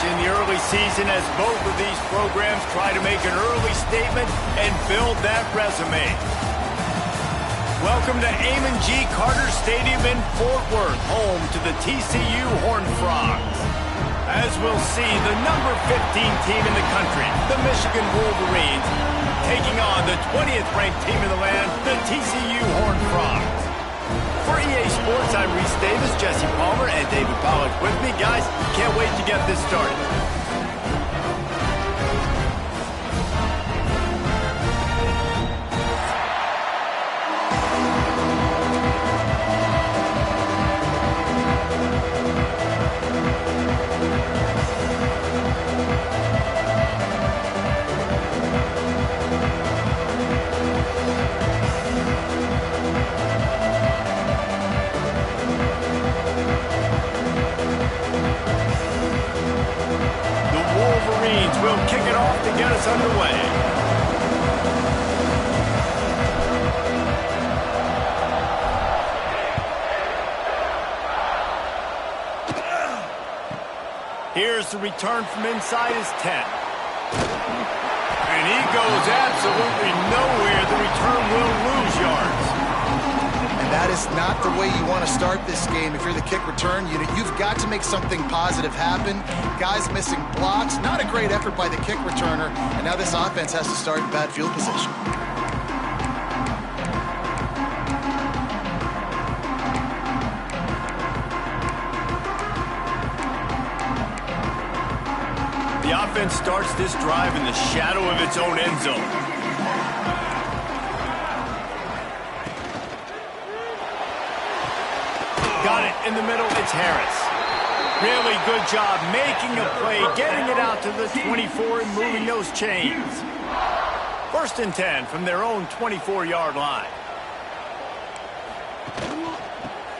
in the early season as both of these programs try to make an early statement and build that resume. Welcome to Amon G. Carter Stadium in Fort Worth, home to the TCU Horned Frogs. As we'll see, the number 15 team in the country, the Michigan Wolverines, taking on the 20th ranked team in the land, the TCU Horned Frogs. For EA Sports, I'm Reese Davis, Jesse Palmer, and David Pollack with me. Guys, can't wait to get this started. We'll kick it off to get us underway. Here's the return from inside his 10. And he goes absolutely nowhere. The return will lose yards. And that is not the way you want to start this game. If you're the kick return unit, you've got to make something positive happen. Guys missing blocks, not a great effort by the kick returner, and now this offense has to start in bad field position. The offense starts this drive in the shadow of its own end zone. Got it in the middle, it's Harris. Really good job making a play, getting it out to the 24 and moving those chains. 1st and 10 from their own 24-yard line.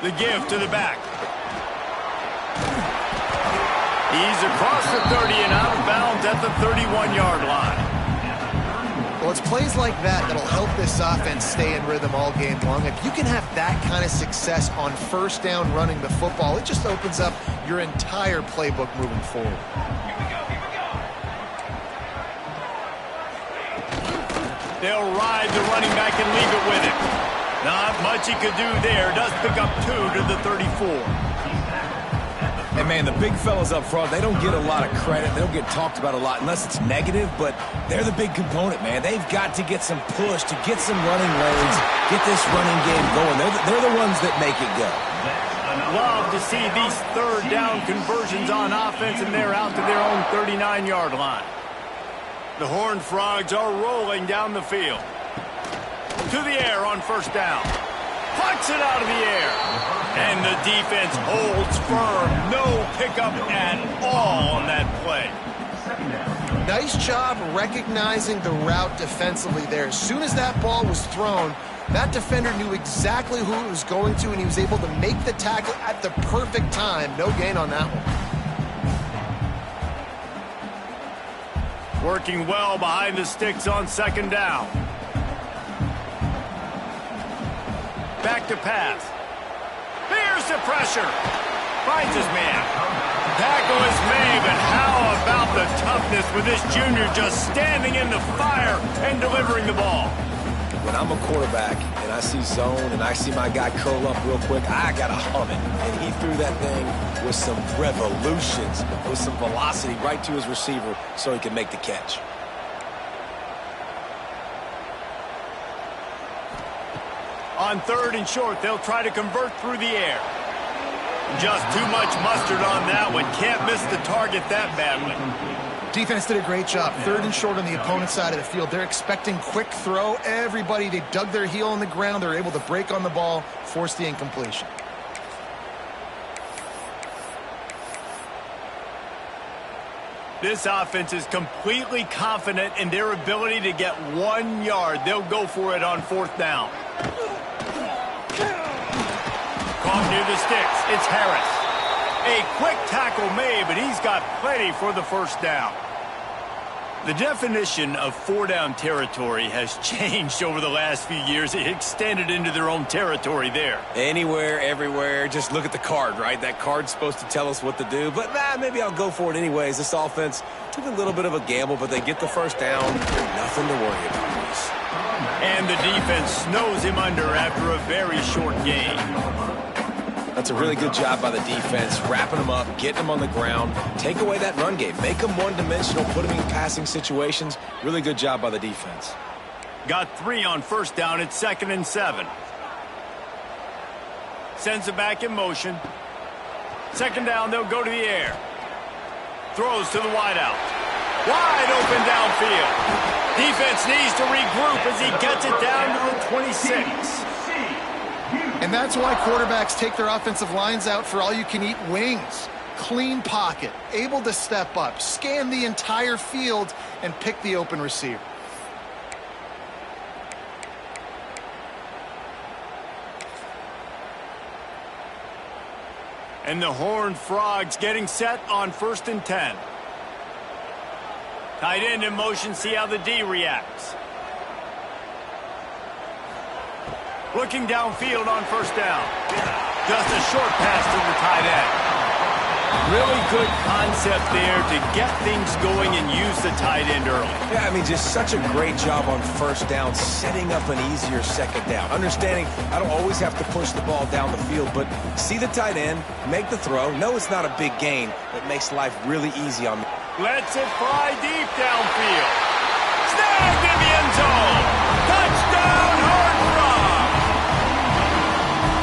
The give to the back. He's across the 30 and out of bounds at the 31-yard line. Well, it's plays like that that'll help this offense stay in rhythm all game long. If you can have that kind of success on 1st down running the football, it just opens up your entire playbook moving forward. They'll ride the running back and leave it with him. Not much he could do there. Does pick up 2 to the 34. And, man, the big fellas up front, they don't get a lot of credit. They don't get talked about a lot unless it's negative, but they're the big component, man. They've got to get some push, to get some running lanes, get this running game going. They're the ones that make it go. Love to see these 3rd down conversions on offense, and they're out to their own 39-yard line. The Horned Frogs are rolling down the field. To the air on 1st down. Plucks it out of the air. And the defense holds firm. No pickup at all on that play. Nice job recognizing the route defensively there. As soon as that ball was thrown, that defender knew exactly who it was going to, and he was able to make the tackle at the perfect time. No gain on that one. Working well behind the sticks on 2nd down. Back to pass. Here's the pressure. Finds his man. Tackle is made, but how about the toughness with this junior just standing in the fire and delivering the ball? When I'm a quarterback and I see zone and I see my guy curl up real quick, I got to hum it. And he threw that thing with some revolutions, with some velocity right to his receiver so he could make the catch. On 3rd and short, they'll try to convert through the air. Just too much mustard on that one. Can't miss the target that badly. Defense did a great job. 3rd and short on the opponent's side of the field. They're expecting quick throw. Everybody, they dug their heel on the ground. They're able to break on the ball, force the incompletion. This offense is completely confident in their ability to get 1 yard. They'll go for it on 4th down. Caught near the sticks. It's Harris. A quick tackle made, but he's got plenty for the 1st down. The definition of four-down territory has changed over the last few years. It extended into their own territory there. Anywhere, everywhere, just look at the card, right? That card's supposed to tell us what to do, but maybe I'll go for it anyways. This offense took a little bit of a gamble, but they get the first down. Nothing to worry about, Reese. And the defense snows him under after a very short gain. That's a really good job by the defense, wrapping them up, getting them on the ground, take away that run game, make them one-dimensional, put them in passing situations. Really good job by the defense. Got 3 on first down at 2nd and 7. Sends it back in motion. 2nd down, they'll go to the air. Throws to the wideout. Wide open downfield. Defense needs to regroup as he gets it down to the 26. And that's why quarterbacks take their offensive lines out for all-you-can-eat wings. Clean pocket, able to step up, scan the entire field, and pick the open receiver. And the Horned Frogs getting set on 1st and 10. Tight end in motion, see how the D reacts. Looking downfield on first down. Just a short pass to the tight end. Really good concept there to get things going and use the tight end early. Yeah, I mean, just such a great job on first down, setting up an easier 2nd down. Understanding I don't always have to push the ball down the field, but see the tight end, make the throw. No, it's not a big gain. It makes life really easy on me. Lets it fly deep downfield. Snagged in the end zone. Touchdown, Horned Frogs.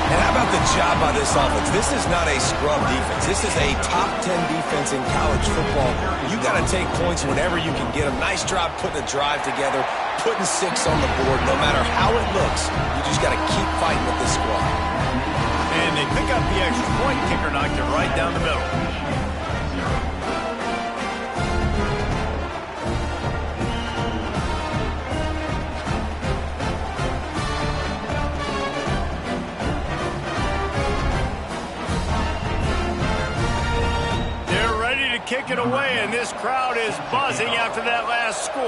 And how about the job by this offense? This is not a scrub defense. This is a top 10 defense in college football. You got to take points whenever you can get them. Nice job putting a drive together, putting 6 on the board. No matter how it looks, you just got to keep fighting with this squad. And they pick up the extra point. Kicker knocked it right down the middle. Kick it away, and this crowd is buzzing after that last score.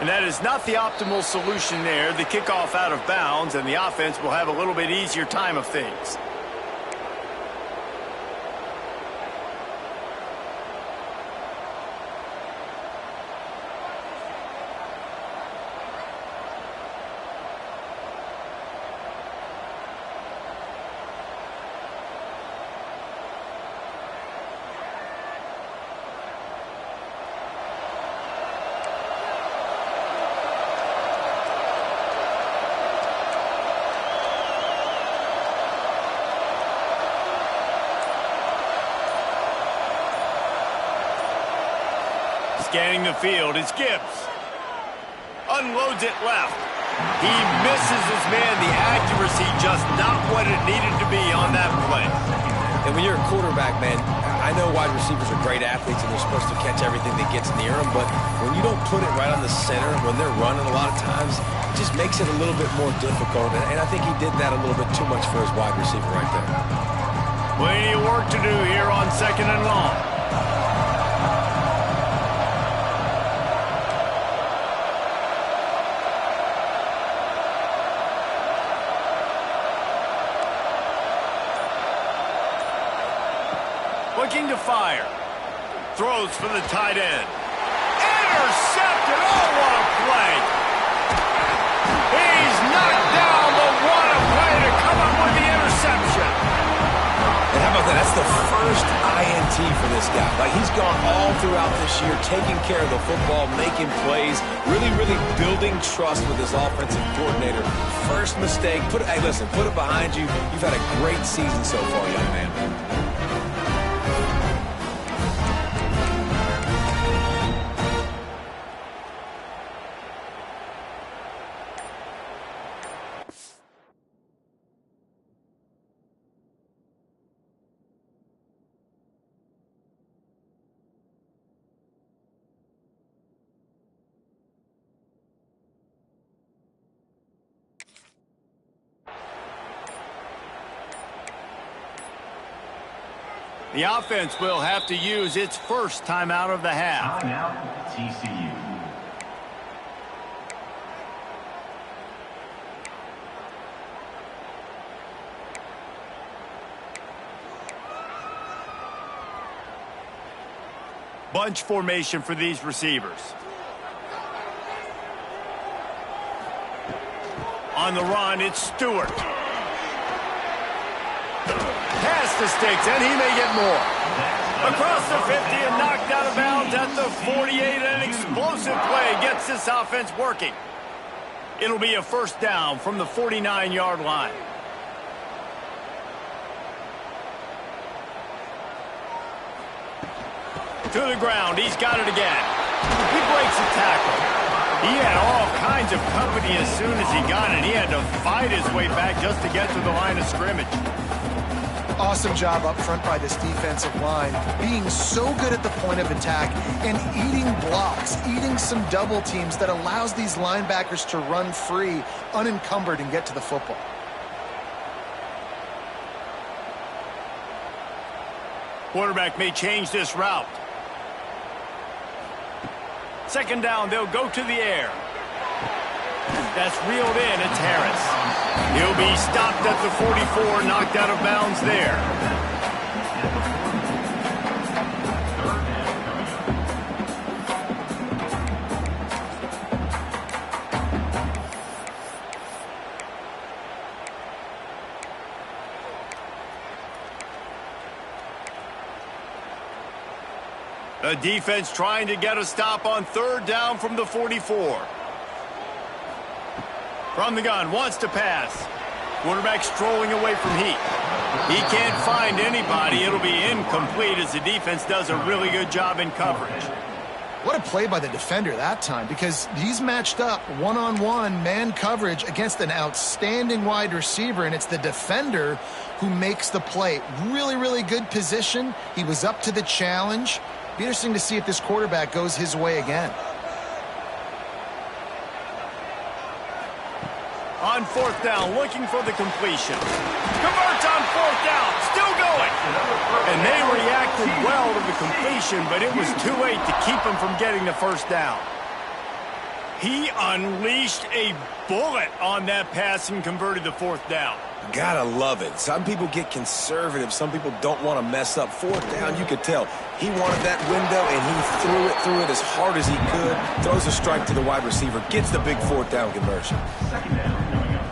And that is not the optimal solution there. The kickoff out of bounds, and the offense will have a little bit easier time of things. Scanning the field, it's Gibbs. Unloads it left. He misses his man. The accuracy just not what it needed to be on that play. And when you're a quarterback, man, I know wide receivers are great athletes and they're supposed to catch everything that gets near them, but when you don't put it right on the center, when they're running a lot of times, it just makes it a little bit more difficult. And I think he did that a little bit too much for his wide receiver right there. Plenty of work to do here on 2nd and long. Looking to fire. Throws for the tight end. Intercepted. Oh, what a play. He's knocked down, but what a play to come up with the interception. And how about that? That's the first INT for this guy. Like, he's gone all throughout this year, taking care of the football, making plays, really building trust with his offensive coordinator. First mistake. Hey, listen, put it behind you. You've had a great season so far, young man. The offense will have to use its first timeout of the half. Timeout, TCU. Bunch formation for these receivers. On the run, it's Stewart. Past the sticks, and he may get more. Across the 50 and knocked out of bounds at the 48. An explosive play gets this offense working. It'll be a first down from the 49-yard line. To the ground, he's got it again. He breaks a tackle. He had all kinds of company as soon as he got it. He had to fight his way back just to get to the line of scrimmage. Awesome job up front by this defensive line, being so good at the point of attack and eating blocks, eating some double teams that allows these linebackers to run free, unencumbered, and get to the football. Quarterback may change this route. Second down, they'll go to the air. That's reeled in. It's Harris. He'll be stopped at the 44, knocked out of bounds there. The defense trying to get a stop on third down from the 44. From the gun, wants to pass. Quarterback strolling away from heat. He can't find anybody. It'll be incomplete as the defense does a really good job in coverage. What a play by the defender that time, because he's matched up one-on-one man coverage against an outstanding wide receiver, and it's the defender who makes the play. Really, really good position. He was up to the challenge. Be interesting to see if this quarterback goes his way again. On fourth down, looking for the completion. Converts on fourth down, still going. And they reacted well to the completion, but it was too late to keep him from getting the first down. He unleashed a bullet on that pass and converted the fourth down. Gotta love it. Some people get conservative. Some people don't want to mess up. Fourth down, you could tell. He wanted that window, and he threw it as hard as he could. Throws a strike to the wide receiver. Gets the big fourth down conversion. Second down coming up.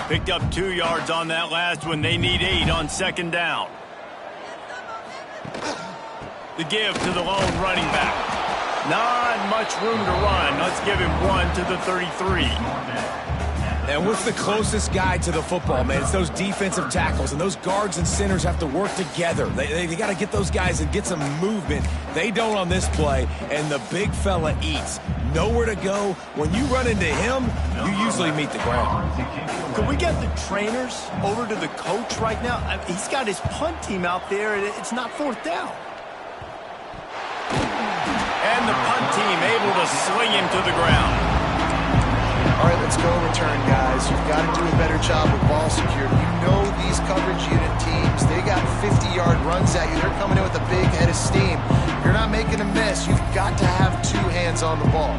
Picked up 2 yards on that last one. They need 8 on second down. The give to the lone running back. Not much room to run. Let's give him one to the 33. And what's the closest guy to the football, man? It's those defensive tackles, and those guards and centers have to work together. They got to get those guys and get some movement. They don't on this play, and the big fella eats. Nowhere to go. When you run into him, you usually meet the ground. Could we get the trainers over to the coach right now? I mean, he's got his punt team out there, and it's not fourth down. And the punt team able to sling him to the ground. All right, let's go return, guys. You've got to do a better job with ball security. You know these coverage unit teams, they got 50-yard runs at you. They're coming in with a big head of steam. You're not making a miss. You've got to have two hands on the ball.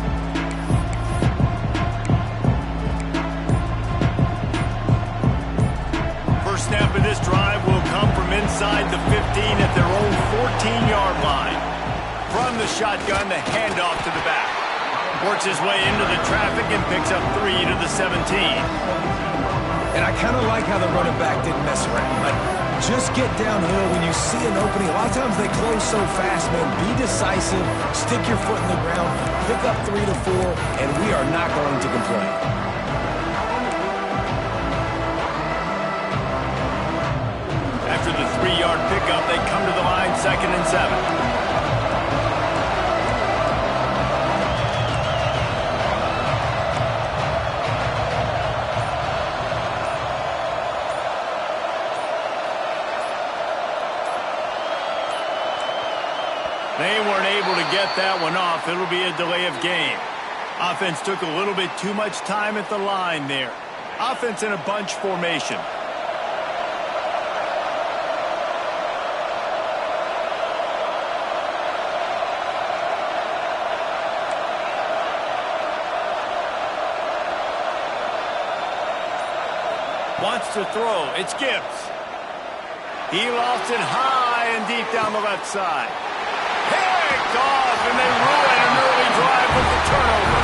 First snap of this drive will come from inside the 15 at their own 14-yard line. From the shotgun, the handoff to the back. Works his way into the traffic and picks up 3 to the 17. And I kind of like how the running back didn't mess around. Like, just get downhill when you see an opening. A lot of times they close so fast, man. Be decisive, stick your foot in the ground, pick up 3 to 4, and we are not going to complain. After the 3-yard pickup, they come to the line, 2nd and 7. They weren't able to get that one off. It'll be a delay of game. Offense took a little bit too much time at the line there. Offense in a bunch formation. Wants to throw. It's Gibbs. He lofts it high and deep down the left side. Picked off, and they ruin an early drive with the turnover.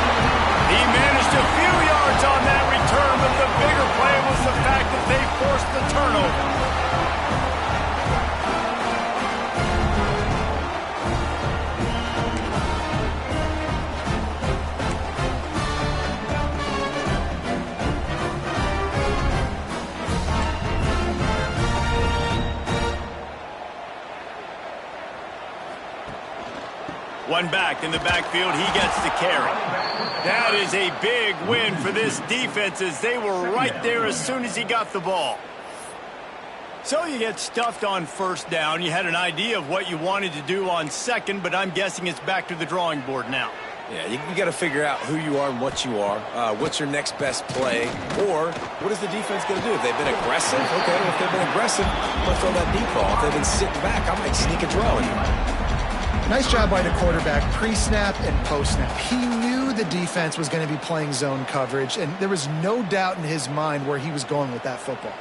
He managed a few yards on that return, but the bigger play was the fact that they forced the turnover. One back in the backfield, he gets the carry. That is a big win for this defense as they were right there as soon as he got the ball. So you get stuffed on first down. You had an idea of what you wanted to do on second, but I'm guessing it's back to the drawing board now. Yeah, you got to figure out who you are and what you are. What's your next best play? Or what is the defense going to do? If they've been aggressive, okay. If they've been aggressive, I'm going to throw that deep ball. If they've been sitting back, I might sneak a draw in here. Nice job by the quarterback, pre-snap and post-snap. He knew the defense was going to be playing zone coverage, and there was no doubt in his mind where he was going with that football.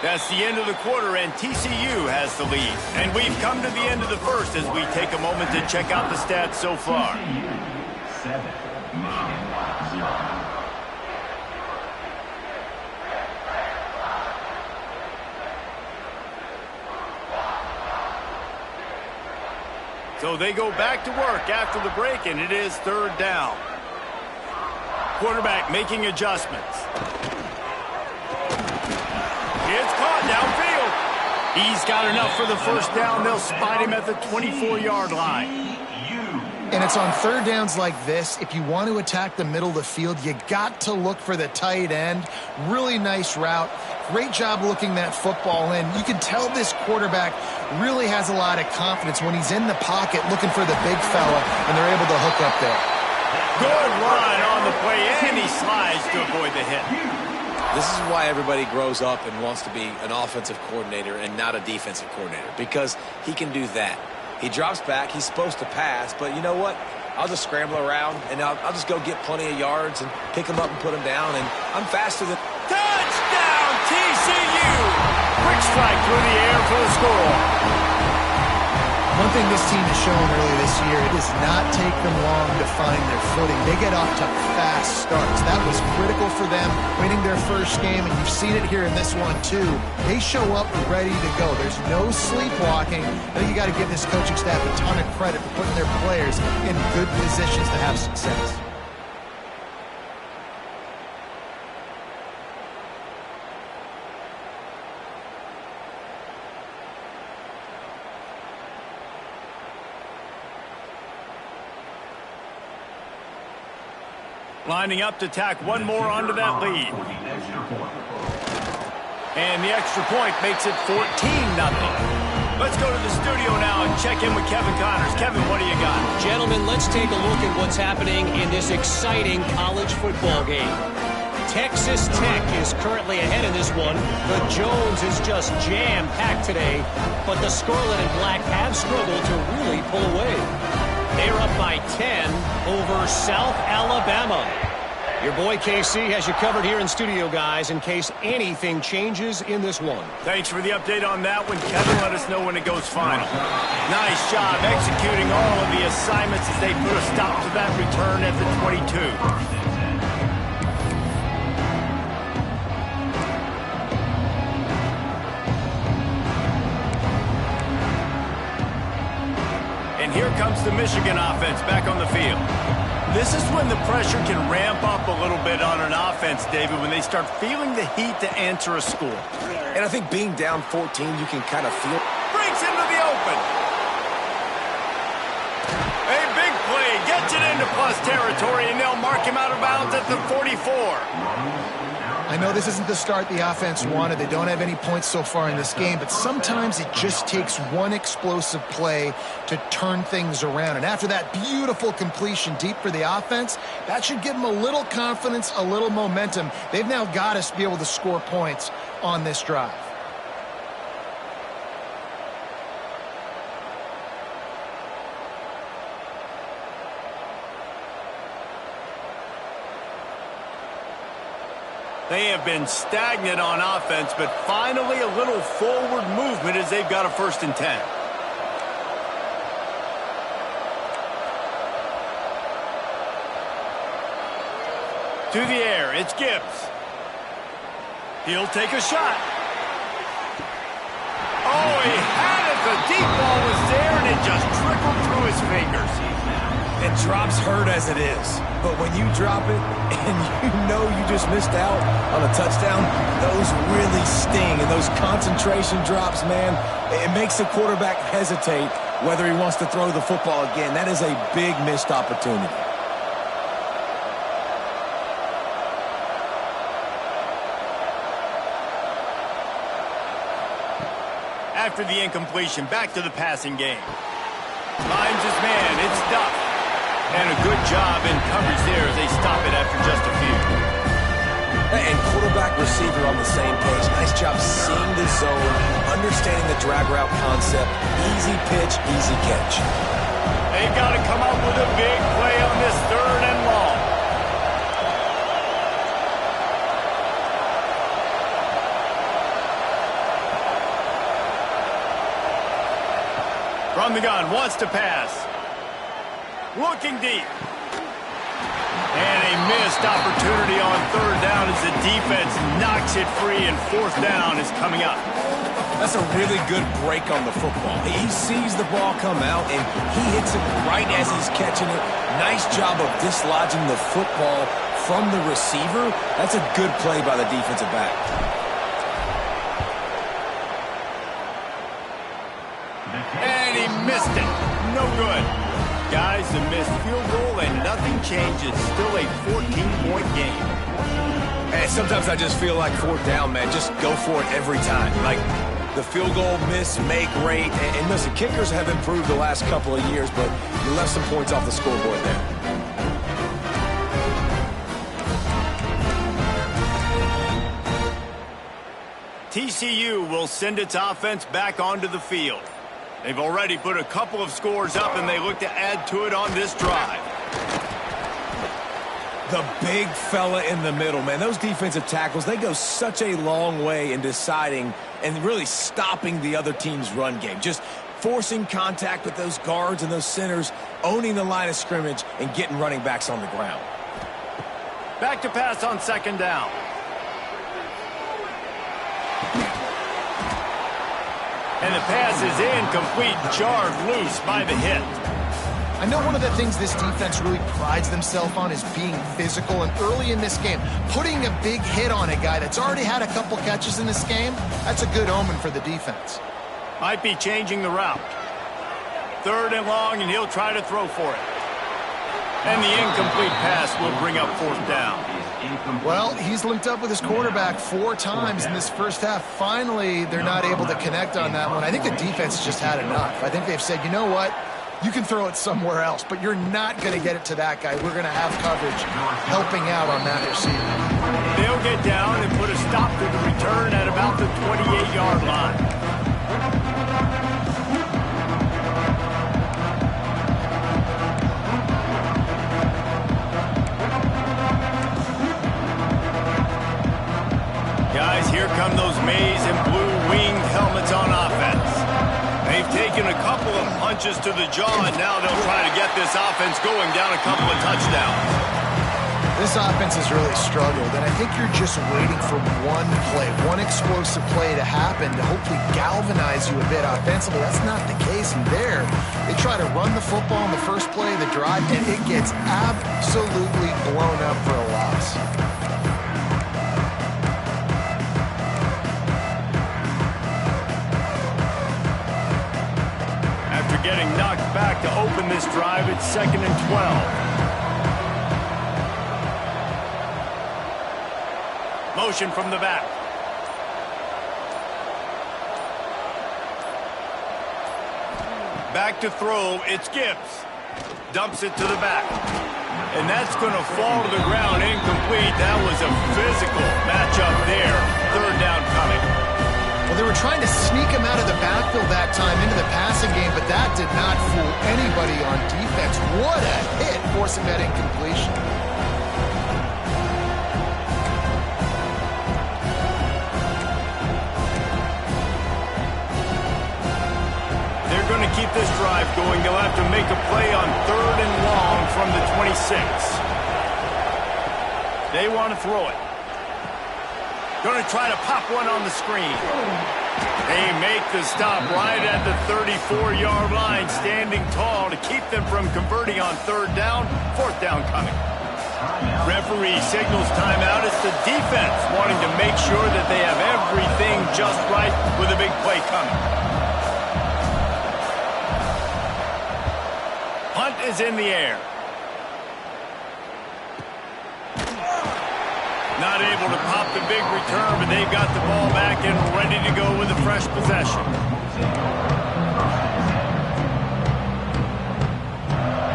That's the end of the quarter, and TCU has the lead. And we've come to the end of the first as we take a moment to check out the stats so far. 7, Michigan 0. So they go back to work after the break, and it is 3rd down. Quarterback making adjustments. It's caught downfield. He's got enough for the first down. They'll spot him at the 24-yard line. And it's on 3rd downs like this. If you want to attack the middle of the field, you got to look for the tight end. Really nice route. Great job looking that football in. You can tell this quarterback really has a lot of confidence when he's in the pocket looking for the big fella, and they're able to hook up there. Good run on the play, and he slides to avoid the hit. This is why everybody grows up and wants to be an offensive coordinator and not a defensive coordinator, because he can do that. He drops back. He's supposed to pass, but you know what? I'll just scramble around, and I'll just go get plenty of yards and pick him up and put him down, and I'm faster than... Touchdown, TCU! Quick strike through the air for the score. One thing this team has shown earlier this year, it does not take them long to find their footing. They get off to fast starts. That was critical for them, winning their first game, and you've seen it here in this one too. They show up ready to go. There's no sleepwalking. I think you got to give this coaching staff a ton of credit for putting their players in good positions to have success. Lining up to tack one more onto that lead. And the extra point makes it 14-0. Let's go to the studio now and check in with Kevin Connors. Kevin, what do you got? Gentlemen, let's take a look at what's happening in this exciting college football game. Texas Tech is currently ahead in this one. The Jones is just jam-packed today, but the Scarlet and Black have struggled to really pull away. They're up by 10 over South Alabama. Your boy KC has you covered here in studio, guys, in case anything changes in this one. Thanks for the update on that one, Kevin. Let us know when it goes final. Nice job executing all of the assignments as they put a stop to that return at the 22. And here comes the Michigan offense back on the field. This is when the pressure can ramp up a little bit on an offense, David, when they start feeling the heat to answer a score. And I think being down 14, you can kind of feel. Breaks into the open. A big play gets it into plus territory, and they'll mark him out of bounds at the 44. I know this isn't the start the offense wanted. They don't have any points so far in this game, but sometimes it just takes one explosive play to turn things around. And after that beautiful completion deep for the offense, that should give them a little confidence, a little momentum. They've now got to be able to score points on this drive. They have been stagnant on offense, but finally a little forward movement as they've got a 1st and 10. To the air, it's Gibbs. He'll take a shot. Oh, he had it. The deep ball was there, and it just trickled through his fingers. And drops hurt as it is. But when you drop it and you know you just missed out on a touchdown, those really sting. And those concentration drops, man, it makes the quarterback hesitate whether he wants to throw the football again. That is a big missed opportunity. After the incompletion, back to the passing game. Finds his man. It's Duff. And a good job in coverage there as they stop it after just a few. And quarterback receiver on the same page. Nice job seeing the zone, understanding the drag route concept. Easy pitch, easy catch. They've got to come up with a big play on this 3rd and long. From the gun, wants to pass. Looking deep. And a missed opportunity on 3rd down as the defense knocks it free, and 4th down is coming up. That's a really good break on the football. He sees the ball come out, and he hits it right as he's catching it. Nice job of dislodging the football from the receiver. That's a good play by the defensive back. And he missed it. No good. Guys, a missed field goal and nothing changes. Still a 14-point game. Hey, sometimes I just feel like 4th down, man. Just go for it every time. Like the field goal miss, make rate. And listen, kickers have improved the last couple of years, but you left some points off the scoreboard there. TCU will send its offense back onto the field. They've already put a couple of scores up, and they look to add to it on this drive. The big fella in the middle, man. Those defensive tackles, they go such a long way in deciding and really stopping the other team's run game. Just forcing contact with those guards and those centers, owning the line of scrimmage, and getting running backs on the ground. Back to pass on second down. And the pass is incomplete, jarred loose by the hit. I know one of the things this defense really prides themselves on is being physical, and early in this game, putting a big hit on a guy that's already had a couple catches in this game, that's a good omen for the defense. Might be changing the route. Third and long, and he'll try to throw for it. And the incomplete pass will bring up fourth down. Well, he's linked up with his quarterback 4 times in this first half. Finally, they're not able to connect on that one. I think the defense just had enough. I think they've said, you know what? You can throw it somewhere else, but you're not going to get it to that guy. We're going to have coverage helping out on that receiver. They'll get down and put a stop to the return at about the 28-yard line. Guys, here come those maize and blue winged helmets on offense. They've taken a couple of punches to the jaw, and now they'll try to get this offense going down a couple of touchdowns. This offense has really struggled, and I think you're just waiting for one play, one explosive play to happen to hopefully galvanize you a bit offensively. That's not the case, and there, they try to run the football in the first play of the drive, and it gets absolutely blown up for a loss. Getting knocked back to open this drive. It's 2nd and 12. Motion from the back. Back to throw. It's Gibbs. Dumps it to the back. And that's going to fall to the ground incomplete. That was a physical matchup there. Third down coming. Well, they were trying to sneak him out of the backfield that time into the passing game, but that did not fool anybody on defense. What a hit, forcing that incompletion. They're going to keep this drive going. They'll have to make a play on 3rd and long from the 26. They want to throw it. Going to try to pop one on the screen. They make the stop right at the 34-yard line, standing tall to keep them from converting on 3rd down. 4th down coming. Referee signals timeout. It's the defense wanting to make sure that they have everything just right with a big play coming. Punt is in the air. Not able to pop the big return, but they've got the ball back and ready to go with a fresh possession.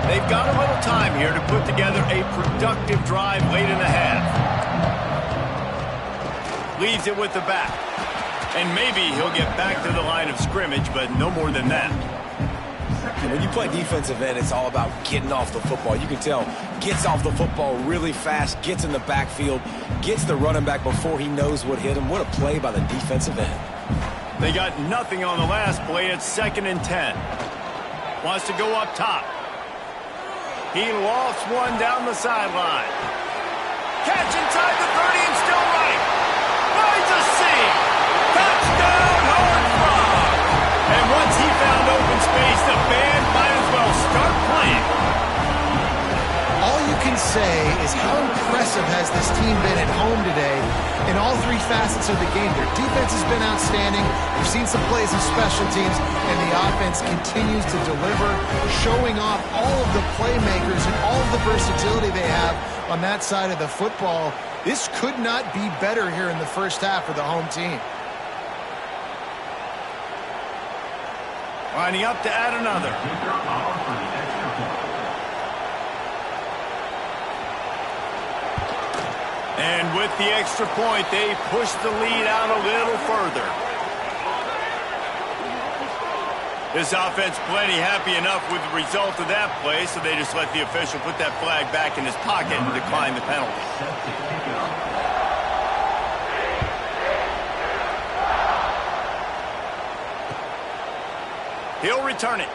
They've got a little time here to put together a productive drive late in the half. Leaves it with the back. And maybe he'll get back to the line of scrimmage, but no more than that. And when you play defensive end, it's all about getting off the football. You can tell, gets off the football really fast, gets in the backfield, gets the running back before he knows what hit him. What a play by the defensive end. They got nothing on the last play. It's 2nd and 10. Wants to go up top. He lofts one down the sideline. Catch inside the 30 and still running. Finds a seam. Touchdown, Horned Frog. And once he found open space, the band might as well start playing. All you can say is how impressive has this team been at home today in all 3 facets of the game. Their defense has been outstanding. We've seen some plays of special teams, and the offense continues to deliver, showing off all of the playmakers and all of the versatility they have on that side of the football. This could not be better here in the first half for the home team. Lining up to add another. And with the extra point, they push the lead out a little further. This offense plenty happy enough with the result of that play, so they just let the official put that flag back in his pocket and decline the penalty. He'll return it.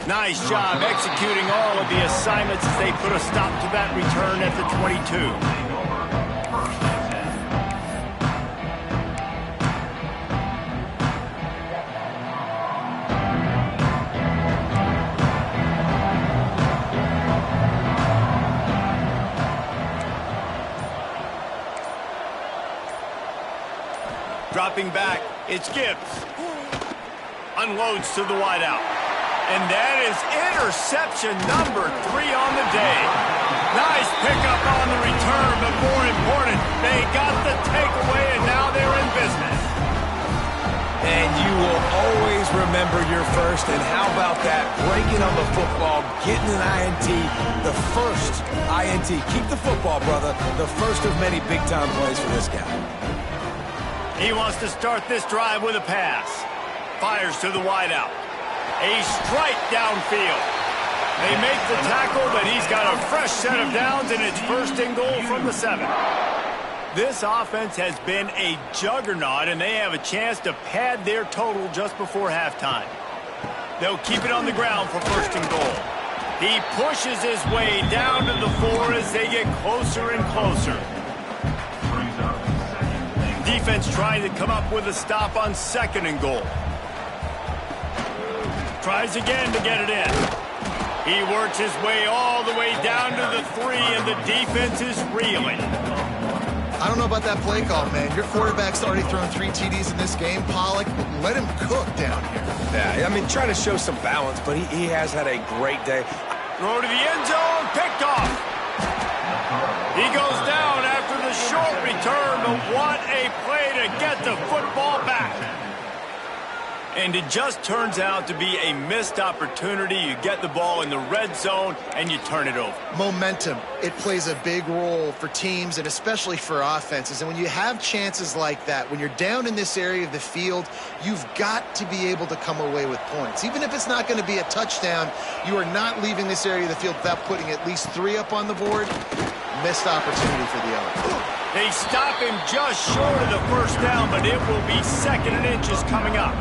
Nice job executing all of the assignments as they put a stop to that return at the 22. Dropping back, it's Gibbs. Unloads to the wideout. And that is interception number 3 on the day. Nice pickup on the return, but more important, they got the takeaway, and now they're in business. And you will always remember your first, and how about that? Breaking on the football, getting an INT, the first INT. Keep the football, brother. The first of many big-time plays for this guy. He wants to start this drive with a pass. Fires to the wideout. A strike downfield. They make the tackle, but he's got a fresh set of downs, and it's first and goal from the 7. This offense has been a juggernaut, and they have a chance to pad their total just before halftime. They'll keep it on the ground for first and goal. He pushes his way down to the 4 as they get closer and closer. Defense trying to come up with a stop on second and goal. Tries again to get it in. He works his way all the way down to the 3, and the defense is reeling. I don't know about that play call, man. Your quarterback's already thrown 3 TDs in this game, Pollock. Let him cook down here. Yeah, I mean, trying to show some balance, but he has had a great day. Throw to the end zone, picked off. He goes down after the short return, but what a play to get the football back. And it just turns out to be a missed opportunity. You get the ball in the red zone, and you turn it over. Momentum. It plays a big role for teams and especially for offenses. And when you have chances like that, when you're down in this area of the field, you've got to be able to come away with points. Even if it's not going to be a touchdown, you are not leaving this area of the field without putting at least 3 up on the board. Missed opportunity for the other. They stop him just short of the first down, but it will be 2nd and inches coming up.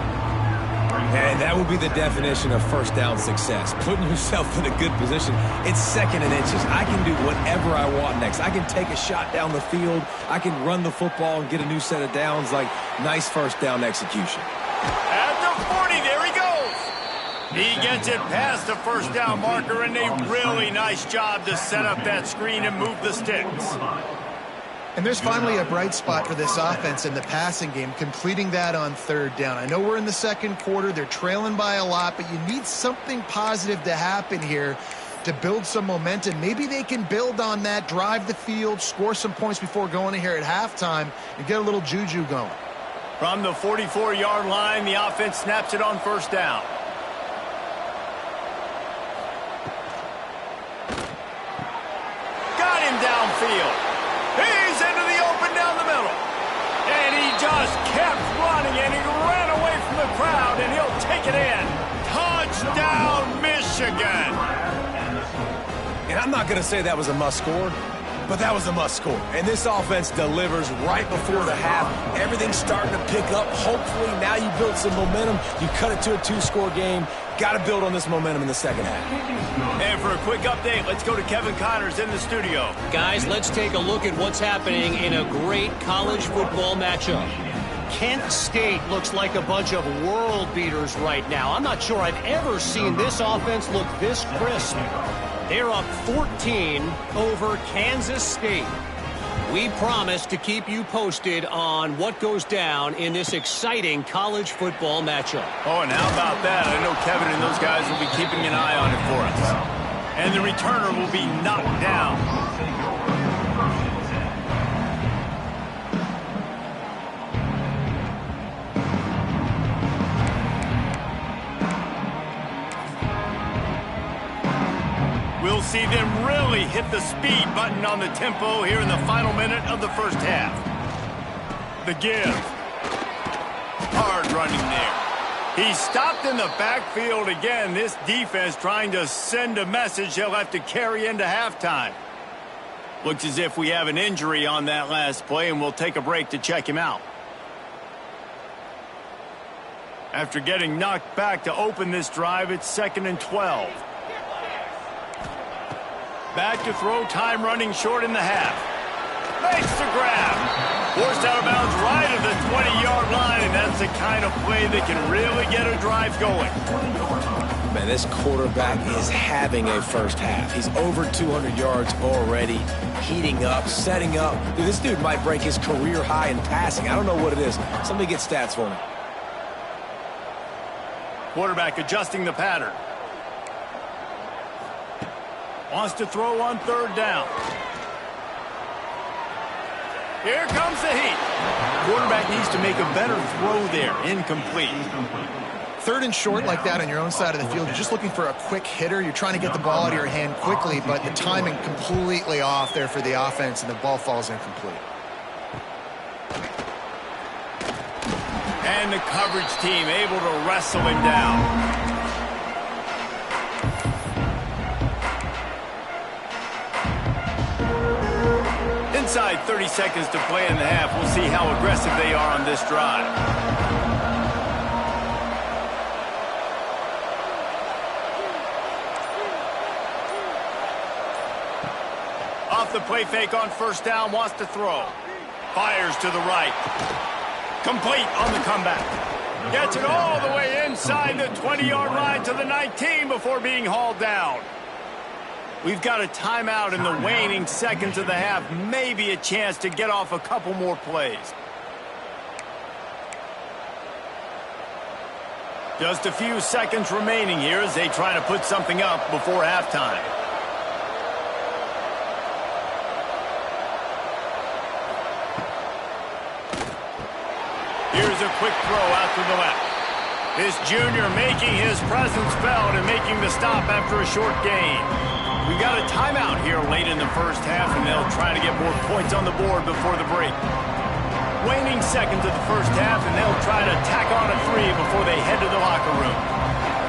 And that would be the definition of first down success. Putting yourself in a good position. It's 2nd and inches. I can do whatever I want next. I can take a shot down the field. I can run the football and get a new set of downs. Like, nice first down execution. At the 40, there he goes. He gets it past the first down marker, and a really nice job to set up that screen and move the sticks. And there's finally a bright spot for this offense in the passing game, completing that on 3rd down. I know we're in the 2nd quarter. They're trailing by a lot, but you need something positive to happen here to build some momentum. Maybe they can build on that, drive the field, score some points before going in here at halftime, and get a little juju going. From the 44-yard line, the offense snaps it on first down. Got him downfield. He's into the open down the middle. And he just kept running, and he ran away from the crowd, and he'll take it in. Touchdown, Michigan. And I'm not going to say that was a must-score, but that was a must-score. And this offense delivers right before the half. Everything's starting to pick up. Hopefully, now you build some momentum. You cut it to a 2-score game. Got to build on this momentum in the second half. And for a quick update, let's go to Kevin Connors in the studio. Guys, let's take a look at what's happening in a great college football matchup. Kent State looks like a bunch of world beaters right now. I'm not sure I've ever seen this offense look this crisp. They're up 14 over Kansas State. We promise to keep you posted on what goes down in this exciting college football matchup. Oh, and how about that? I know Kevin and those guys will be keeping an eye on it for us. And the returner will be knocked down. We'll see them really hit the speed button on the tempo here in the final minute of the first half. The give. Hard running there. He stopped in the backfield again. This defense trying to send a message they'll have to carry into halftime. Looks as if we have an injury on that last play, and we'll take a break to check him out. After getting knocked back to open this drive, it's 2nd and 12. Back to throw, time running short in the half. Makes the grab. Forced out of bounds right at the 20-yard line, and that's the kind of play that can really get a drive going. Man, this quarterback is having a first half. He's over 200 yards already, heating up, setting up. Dude, this dude might break his career high in passing. I don't know what it is. Somebody get stats for me. Quarterback adjusting the pattern. Wants to throw on 3rd down. Here comes the heat. Quarterback needs to make a better throw there. Incomplete. 3rd and short like that on your own side of the field, you're just looking for a quick hitter. You're trying to get the ball out of your hand quickly, but the timing completely off there for the offense, and the ball falls incomplete. And the coverage team able to wrestle him down. Inside 30 seconds to play in the half. We'll see how aggressive they are on this drive. Off the play fake on 1st down, wants to throw. Fires to the right. Complete on the comeback. Gets it all the way inside the 20-yard line to the 19 before being hauled down. We've got a timeout in the waning seconds of the half. Maybe a chance to get off a couple more plays. Just a few seconds remaining here as they try to put something up before halftime. Here's a quick throw out to the left. This junior making his presence felt and making the stop after a short gain. We got a timeout here late in the first half, and they'll try to get more points on the board before the break. Waning seconds of the first half, and they'll try to tack on a 3 before they head to the locker room.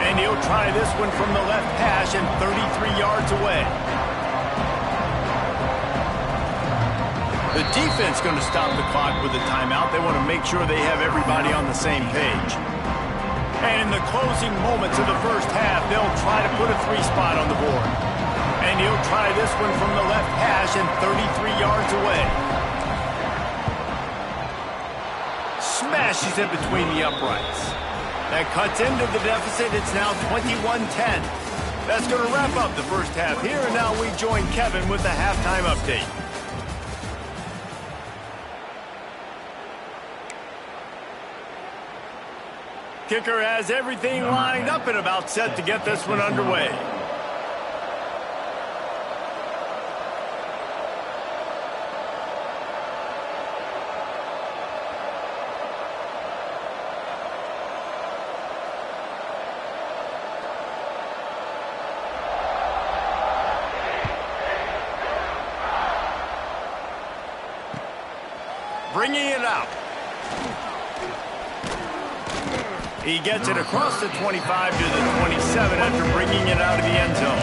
And he'll try this one from the left hash and 33 yards away. The defense going to stop the clock with a timeout. They want to make sure they have everybody on the same page. And in the closing moments of the first half, they'll try to put a 3 spot on the board. And he'll try this one from the left hash and 33 yards away. Smashes it between the uprights. That cuts into the deficit. It's now 21-10. That's going to wrap up the first half here. And now we join Kevin with the halftime update. Kicker has everything lined up and about set to get this one underway. Bringing it out. He gets it across the 25 to the 27 after bringing it out of the end zone.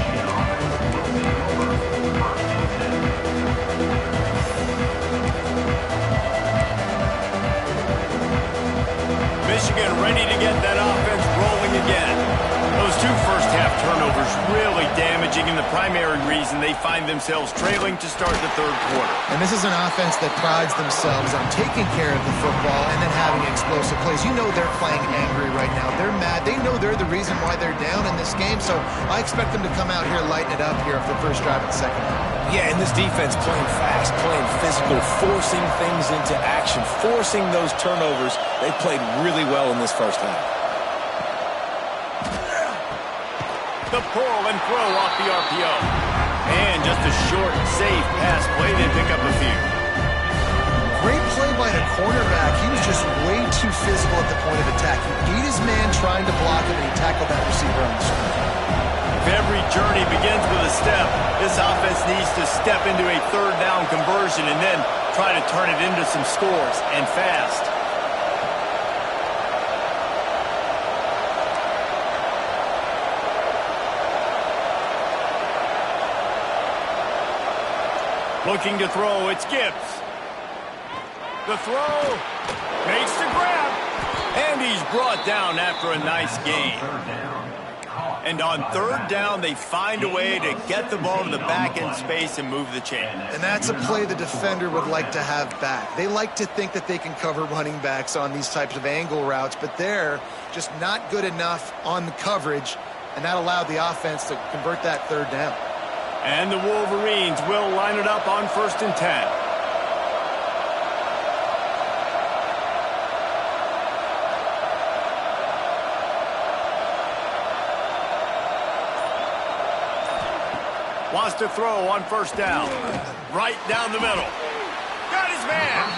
Michigan ready to get that offense rolling again. Those 2 first-half turnovers really damaging, and the primary reason they find themselves trailing to start the 3rd quarter. And this is an offense that prides themselves on taking care of the football and then having explosive plays. You know they're playing angry right now. They're mad. They know they're the reason why they're down in this game, so I expect them to come out here, lighten it up here for the first drive of the second half. Yeah, and this defense playing fast, playing physical, forcing things into action, forcing those turnovers. They played really well in this first half. The pull and throw off the RPO. And just a short, safe pass play. They pick up a few. Great play by the cornerback. He was just way too physical at the point of attack. He beat his man trying to block him, and he tackled that receiver on the screen. If every journey begins with a step, this offense needs to step into a 3rd down conversion and then try to turn it into some scores, and fast. Looking to throw, it's Gibbs. The throw makes the grab. And he's brought down after a nice gain. And on third down, they find a way to get the ball to the back end space and move the chain. And that's a play the defender would like to have back. They like to think that they can cover running backs on these types of angle routes, but they're just not good enough on the coverage, and that allowed the offense to convert that third down. And the Wolverines will line it up on 1st and 10. Wants to throw on 1st down. Right down the middle. Got his man.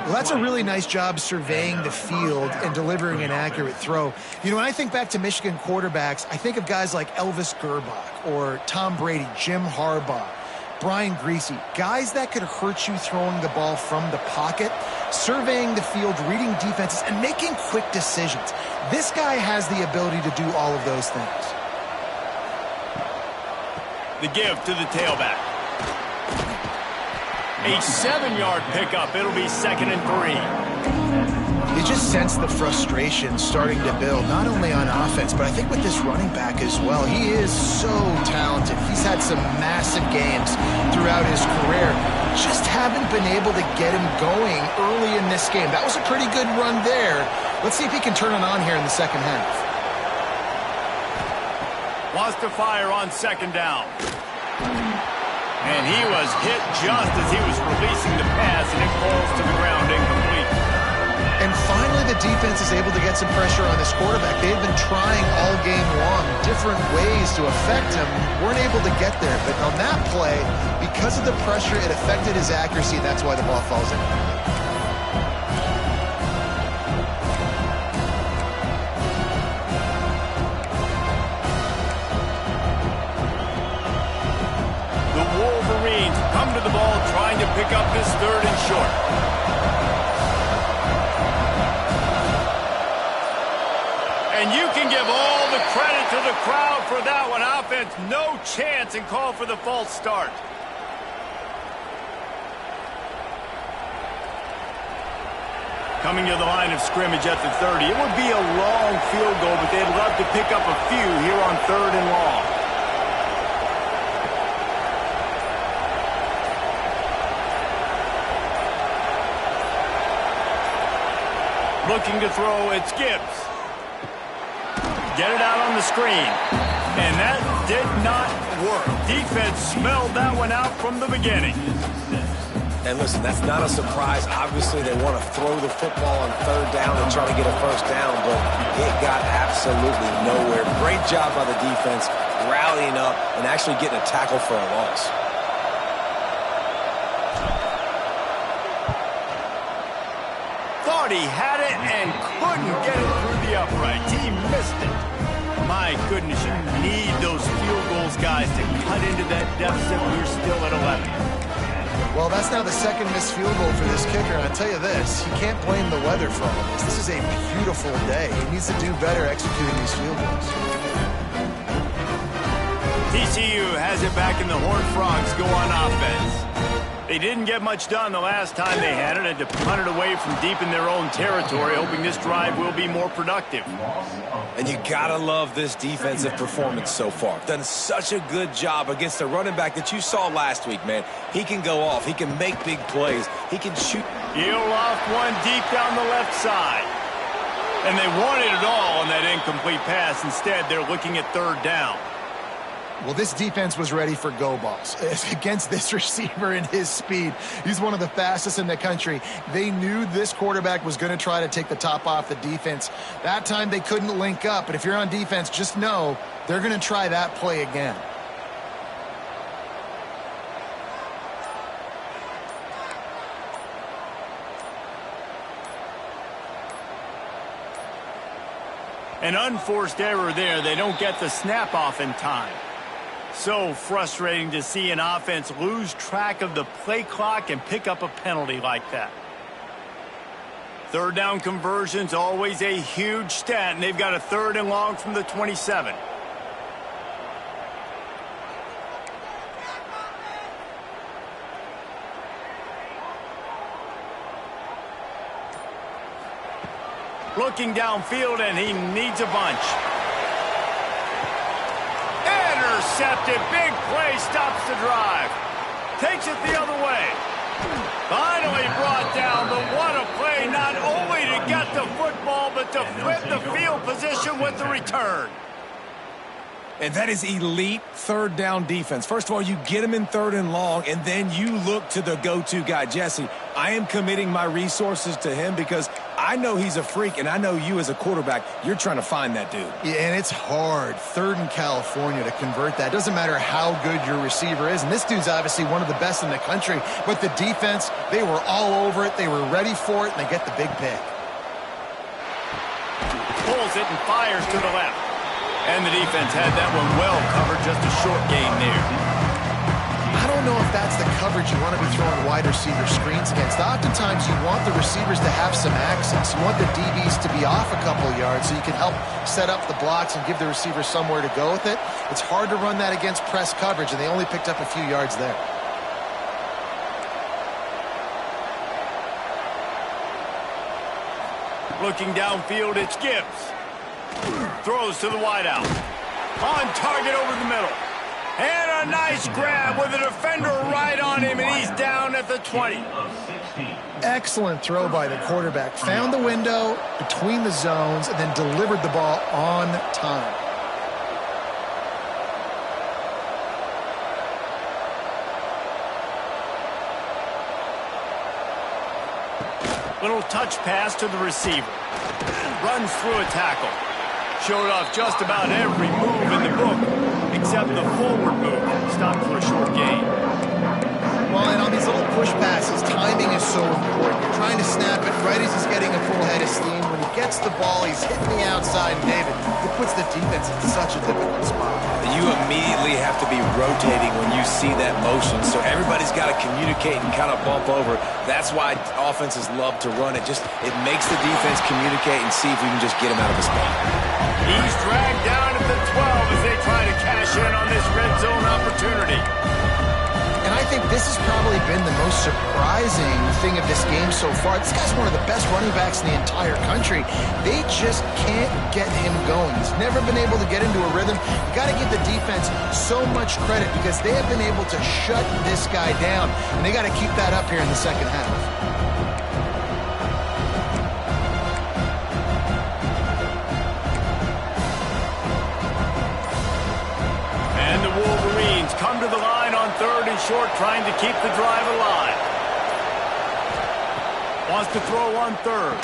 Well, that's a really nice job surveying the field and delivering an accurate throw. You know, when I think back to Michigan quarterbacks, I think of guys like Elvis Gerbach or Tom Brady, Jim Harbaugh, Brian Griese, guys that could hurt you throwing the ball from the pocket, surveying the field, reading defenses, and making quick decisions. This guy has the ability to do all of those things. The give to the tailback. A 7-yard pickup. It'll be 2nd and 3. You just sense the frustration starting to build, not only on offense, but I think with this running back as well. He is so talented. He's had some massive games throughout his career. Just haven't been able to get him going early in this game. That was a pretty good run there. Let's see if he can turn it on here in the second half. Wants to fire on 2nd down. And he was hit just as he was releasing the pass, and it falls to the ground incomplete. And finally, the defense is able to get some pressure on this quarterback. They've been trying all game long different ways to affect him. Weren't able to get there. But on that play, because of the pressure, it affected his accuracy, and that's why the ball falls in. The Wolverines come to the ball trying to pick up this 3rd and short. And you can give all the credit to the crowd for that one. Offense, no chance, and call for the false start. Coming to the line of scrimmage at the 30. It would be a long field goal, but they'd love to pick up a few here on 3rd and long. Looking to throw, it's Gibbs. Get it out on the screen. And that did not work. Defense smelled that one out from the beginning. And listen, that's not a surprise. Obviously, they want to throw the football on 3rd down and try to get a 1st down, but it got absolutely nowhere. Great job by the defense, rallying up and actually getting a tackle for a loss. Thought he had it and couldn't get it through the uprights. He missed it. My goodness, you need those field goals, guys, to cut into that deficit. We're still at 11. Well, that's now the 2nd missed field goal for this kicker, and I'll tell you this, you can't blame the weather for all this. This is a beautiful day. He needs to do better executing these field goals. TCU has it back, and the Horned Frogs go on offense. They didn't get much done the last time they had it, and to punt it away from deep in their own territory, hoping this drive will be more productive. And you gotta love this defensive performance so far. Done such a good job against the running back that you saw last week, man. He can go off. He can make big plays. He can shoot. He'll off one deep down the left side. And they wanted it all on that incomplete pass. Instead, they're looking at 3rd down. Well, this defense was ready for go balls against this receiver and his speed. He's one of the fastest in the country. They knew this quarterback was going to try to take the top off the defense. That time they couldn't link up, but if you're on defense, just know they're going to try that play again. An unforced error there. They don't get the snap off in time. So frustrating to see an offense lose track of the play clock and pick up a penalty like that. 3rd down conversion's always a huge stat, and they've got a 3rd and long from the 27. Looking downfield, and he needs a bunch. Intercepted. Big play stops the drive. Takes it the other way. Finally brought down, but what a play, not only to get the football, but to flip the field position with the return. And that is elite third down defense. First of all, you get him in third and long, and then you look to the go-to guy. Jesse, I am committing my resources to him because I know he's a freak, and I know you as a quarterback, you're trying to find that dude. Yeah, and it's hard, third in California, to convert that. Doesn't matter how good your receiver is, and this dude's obviously one of the best in the country, but the defense, they were all over it, they were ready for it, and they get the big pick. Pulls it and fires to the left. And the defense had that one well covered, just a short gain there. I don't know if that's the coverage you want to be throwing wide receiver screens against. Oftentimes, you want the receivers to have some access. You want the DBs to be off a couple yards so you can help set up the blocks and give the receiver somewhere to go with it. It's hard to run that against press coverage, and they only picked up a few yards there. Looking downfield, it's Gibbs. Throws to the wideout. On target over the middle. And a nice grab with a defender right on him, and he's down at the 20. Excellent throw by the quarterback. Found the window between the zones and then delivered the ball on time. Little touch pass to the receiver. Runs through a tackle. Showed off just about every move in the book, except the forward move. Stopped for a short gain. Well, and on these little push passes, timing is so important. You're trying to snap it right as he's getting a full head of steam. When he gets the ball, he's hitting the outside, and David, it puts the defense in such a difficult spot. You immediately have to be rotating when you see that motion, so everybody's got to communicate and kind of bump over. That's why offenses love to run it. It makes the defense communicate and see if we can just get him out of his spot. He's dragged down at the 12 as they try to cash in on this red zone opportunity. And I think this has probably been the most surprising thing of this game so far. This guy's one of the best running backs in the entire country. They just can't get him going. He's never been able to get into a rhythm. You got to give the defense so much credit because they have been able to shut this guy down, and they got to keep that up here in the second half. Come to the line on third and short, trying to keep the drive alive. Wants to throw on third.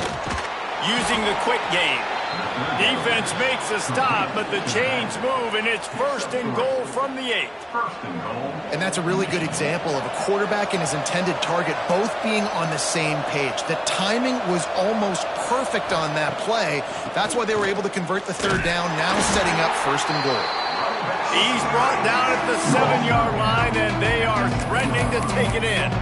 Using the quick game. Defense makes a stop, but the chains move, and it's first and goal from the 8. And that's a really good example of a quarterback and his intended target both being on the same page. The timing was almost perfect on that play. That's why they were able to convert the third down, now setting up first and goal. He's brought down at the 7-yard line, and they are threatening to take it in.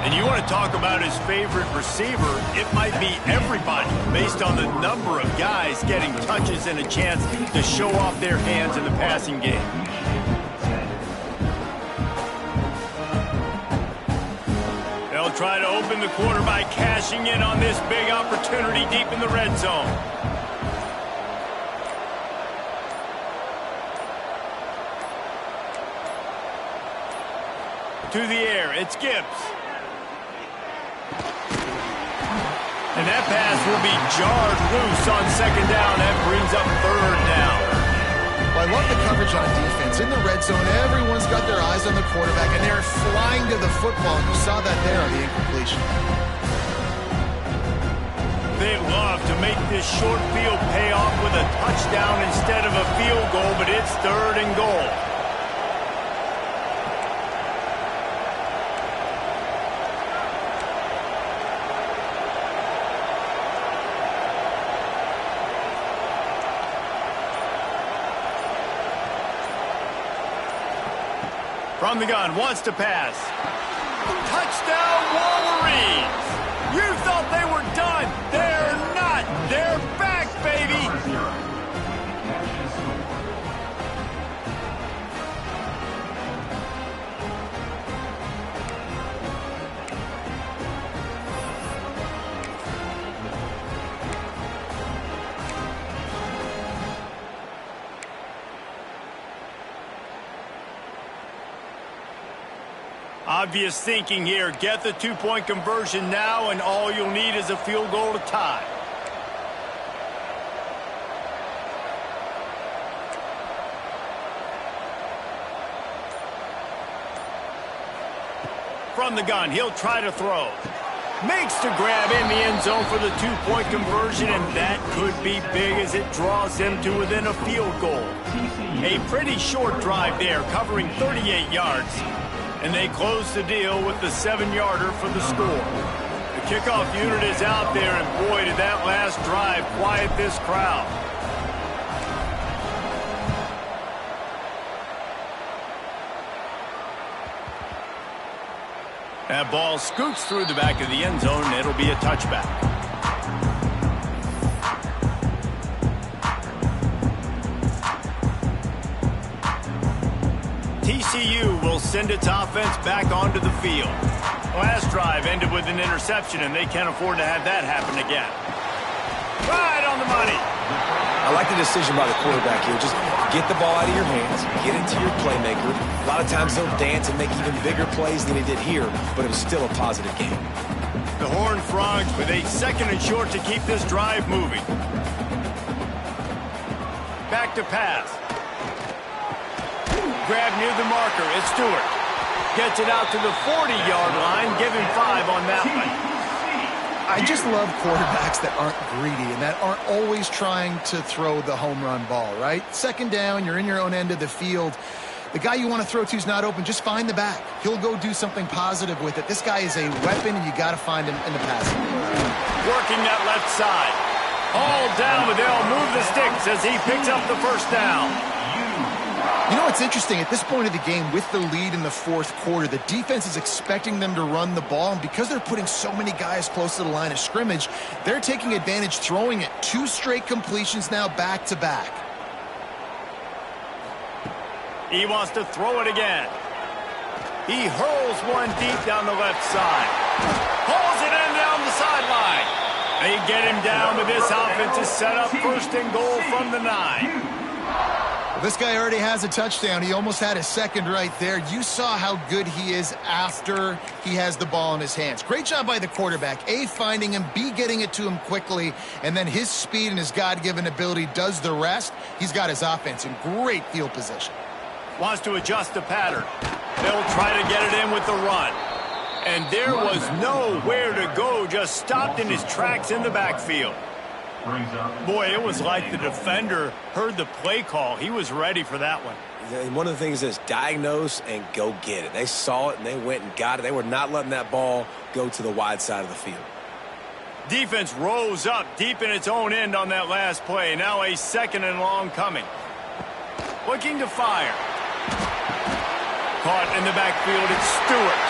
And you want to talk about his favorite receiver, it might be everybody, based on the number of guys getting touches and a chance to show off their hands in the passing game. They'll try to open the quarter by cashing in on this big opportunity deep in the red zone. To the air, it's Gibbs. And that pass will be jarred loose on second down. That brings up third down. Well, I love the coverage on defense. In the red zone, everyone's got their eyes on the quarterback, and they're flying to the football. And you saw that there on the incompletion. They love to make this short field pay off with a touchdown instead of a field goal, but it's third and goal. From the gun, wants to pass. Touchdown, Wolverines! You thought they were done. They're not. They're back, baby! Obvious thinking here. Get the two-point conversion now, and all you'll need is a field goal to tie. From the gun, he'll try to throw. Makes the grab in the end zone for the two-point conversion, and that could be big as it draws them to within a field goal. A pretty short drive there, covering 38 yards. And they close the deal with the 7-yarder for the score. The kickoff unit is out there, and boy, did that last drive quiet this crowd. That ball scoots through the back of the end zone, and it'll be a touchback. TCU will send its offense back onto the field. Last drive ended with an interception, and they can't afford to have that happen again. Right on the money. I like the decision by the quarterback here. Just get the ball out of your hands, get it to your playmaker. A lot of times they'll dance and make even bigger plays than he did here, but it was still a positive game. The Horned Frogs with a 2nd and short to keep this drive moving. Back to pass. Grab near the marker. It's Stewart. Gets it out to the 40-yard line. Give him 5 on that one. I just love quarterbacks that aren't greedy and that aren't always trying to throw the home run ball, right? 2nd down, you're in your own end of the field. The guy you want to throw to is not open. Just find the back. He'll go do something positive with it. This guy is a weapon, and you got to find him in the passing. Working that left side. All down, but they'll move the sticks as he picks up the first down. You know what's interesting? At this point of the game, with the lead in the 4th quarter, the defense is expecting them to run the ball, and because they're putting so many guys close to the line of scrimmage, they're taking advantage, throwing it. 2 straight completions now back-to-back. He wants to throw it again. He hurls one deep down the left side. Pulls it in down the sideline. They get him down, but this offense is set up 1st and goal from the 9. This guy already has a touchdown. He almost had a 2nd right there. You saw how good he is after he has the ball in his hands. Great job by the quarterback. A, finding him, B, getting it to him quickly, and then his speed and his God-given ability does the rest. He's got his offense in great field position. Wants to adjust the pattern. They'll try to get it in with the run. And there was nowhere to go, just stopped in his tracks in the backfield. Boy, it was like the defender heard the play call. He was ready for that one. And one of the things is diagnose and go get it. They saw it and they went and got it. They were not letting that ball go to the wide side of the field. Defense rose up deep in its own end on that last play. Now a 2nd and long coming. Looking to fire. Caught in the backfield, it's Stewart.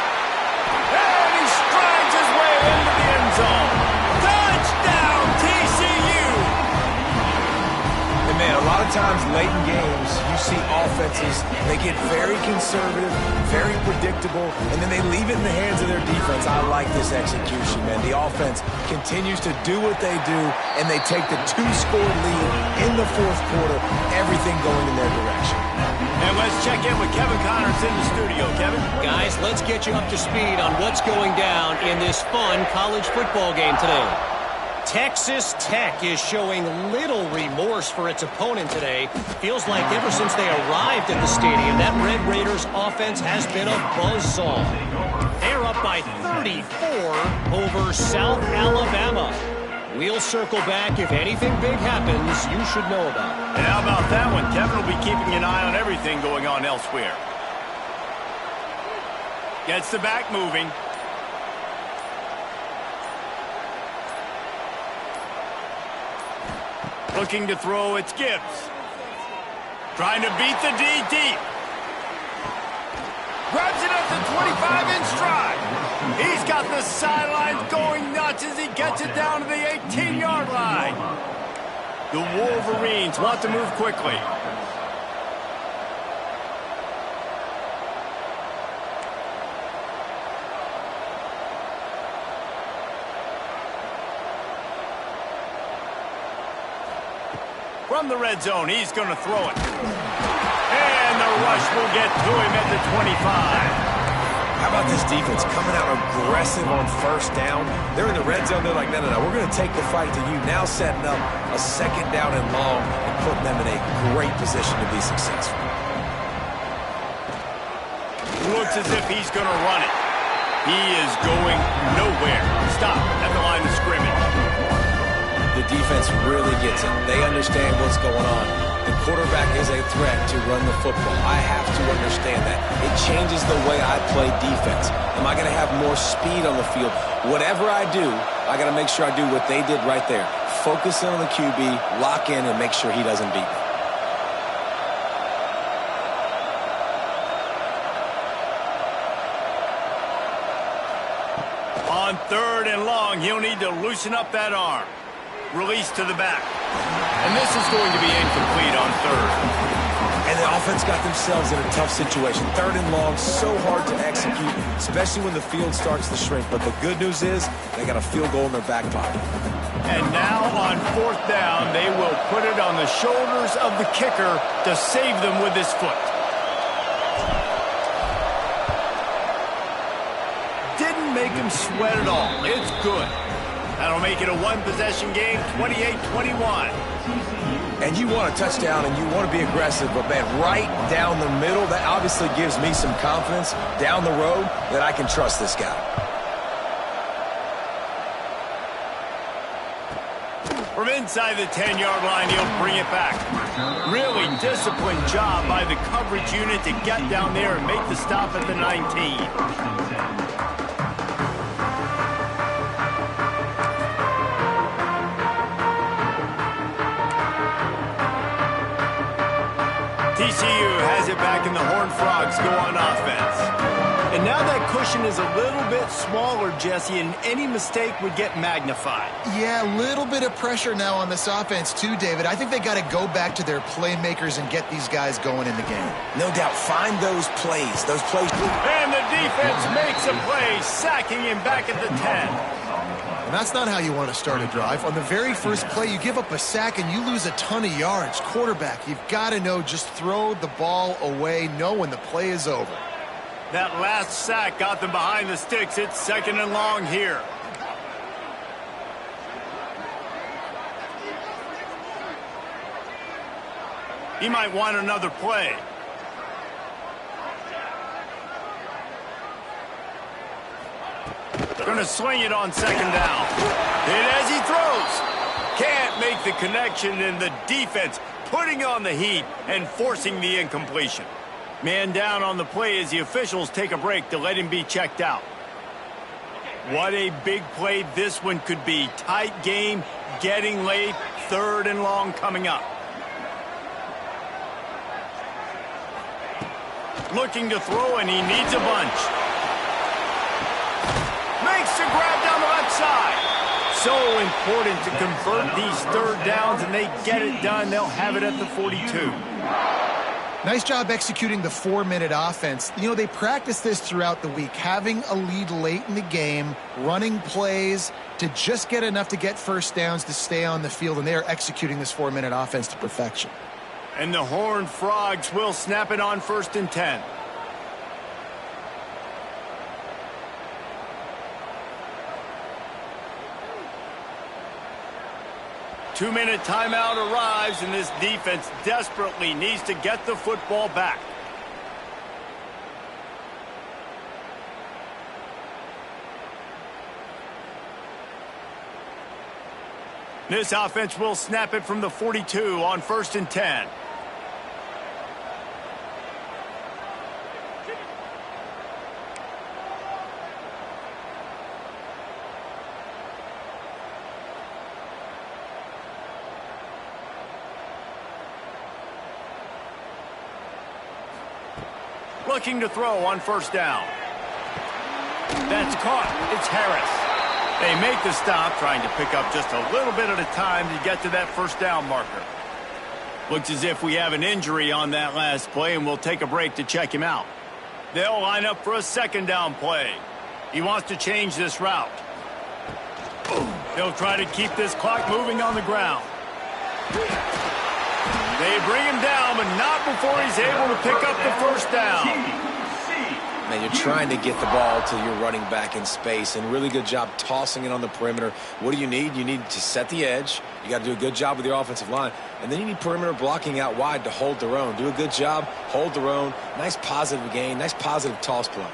And he strides his way into the end zone. Touchdown, TCU! And man, a lot of times late in games, you see offenses, they get very conservative, very predictable, and then they leave it in the hands of their defense. I like this execution, man. The offense continues to do what they do, and they take the 2-score lead in the 4th quarter, everything going in their direction. And let's check in with Kevin Connors in the studio. Kevin? Guys, let's get you up to speed on what's going down in this fun college football game today. Texas Tech is showing little remorse for its opponent today. Feels like ever since they arrived at the stadium, that Red Raiders offense has been a buzzsaw. They're up by 34 over South Alabama. We'll circle back. If anything big happens, you should know about it. And how about that one? Kevin will be keeping an eye on everything going on elsewhere. Gets the back moving. Looking to throw, it's Gibbs. Trying to beat the D deep. Grabs it at the 25 in stride. He's got the sidelines going nuts as he gets it down to the 18-yard line. The Wolverines want to move quickly. From the red zone, he's going to throw it. And the rush will get to him at the 25. How about this defense coming out aggressive on first down? They're in the red zone. They're like, no, we're going to take the fight to you. Now setting up a second down and long and putting them in a great position to be successful. Looks as if he's going to run it. He is going nowhere. Stop at the line of scrimmage. The defense really gets it. They understand what's going on. The quarterback is a threat to run the football. I have to understand that. It changes the way I play defense. Am I going to have more speed on the field? Whatever I do, I got to make sure I do what they did right there. Focus in on the QB, lock in, and make sure he doesn't beat me. On 3rd and long, he'll need to loosen up that arm. Release to the back. And this is going to be incomplete on 3rd. And the offense got themselves in a tough situation. 3rd and long, so hard to execute, especially when the field starts to shrink. But the good news is they got a field goal in their back pocket. And now on 4th down, they will put it on the shoulders of the kicker to save them with his foot. Didn't make him sweat at all. It's good. That'll make it a one-possession game, 28-21. And you want a touchdown and you want to be aggressive, but, man, right down the middle, that obviously gives me some confidence down the road that I can trust this guy. From inside the 10-yard line, he'll bring it back. Really disciplined job by the coverage unit to get down there and make the stop at the 19. TCU has it back and the Horned Frogs go on offense. And now that cushion is a little bit smaller, Jesse, and any mistake would get magnified. Yeah, a little bit of pressure now on this offense too, David. I think they got to go back to their playmakers and get these guys going in the game. No doubt. Find those plays. And the defense makes a play, sacking him back at the 10. And that's not how you want to start a drive. On the very first play, you give up a sack and you lose a ton of yards. Quarterback, you've got to know, just throw the ball away, know when the play is over. That last sack got them behind the sticks. It's 2nd and long here. He might want another play. Going to swing it on 2nd down. And as he throws, can't make the connection, and the defense putting on the heat and forcing the incompletion. Man down on the play as the officials take a break to let him be checked out. What a big play this one could be. Tight game, getting late, 3rd and long coming up. Looking to throw, and he needs a bunch. Makes the grab down the left side. So important to convert these 3rd downs, and they get it done. They'll have it at the 42. Nice job executing the 4-minute offense. You know, they practice this throughout the week, having a lead late in the game, running plays to just get enough to get first downs to stay on the field, and they are executing this 4-minute offense to perfection. And the Horned Frogs will snap it on 1st and 10. Two-minute timeout arrives, and this defense desperately needs to get the football back. This offense will snap it from the 42 on 1st and 10. Looking to throw on 1st down. That's caught. It's Harris. They make the stop, trying to pick up just a little bit at a time to get to that 1st down marker. Looks as if we have an injury on that last play, and we'll take a break to check him out. They'll line up for a 2nd down play. He wants to change this route. They'll try to keep this clock moving on the ground. They bring him down, but not before he's able to pick up the 1st down. Man, you're trying to get the ball to your running back in space, and really good job tossing it on the perimeter. What do you need? You need to set the edge. You got to do a good job with your offensive line. And then you need perimeter blocking out wide to hold their own. Do a good job, hold their own. Nice positive gain, nice positive toss play.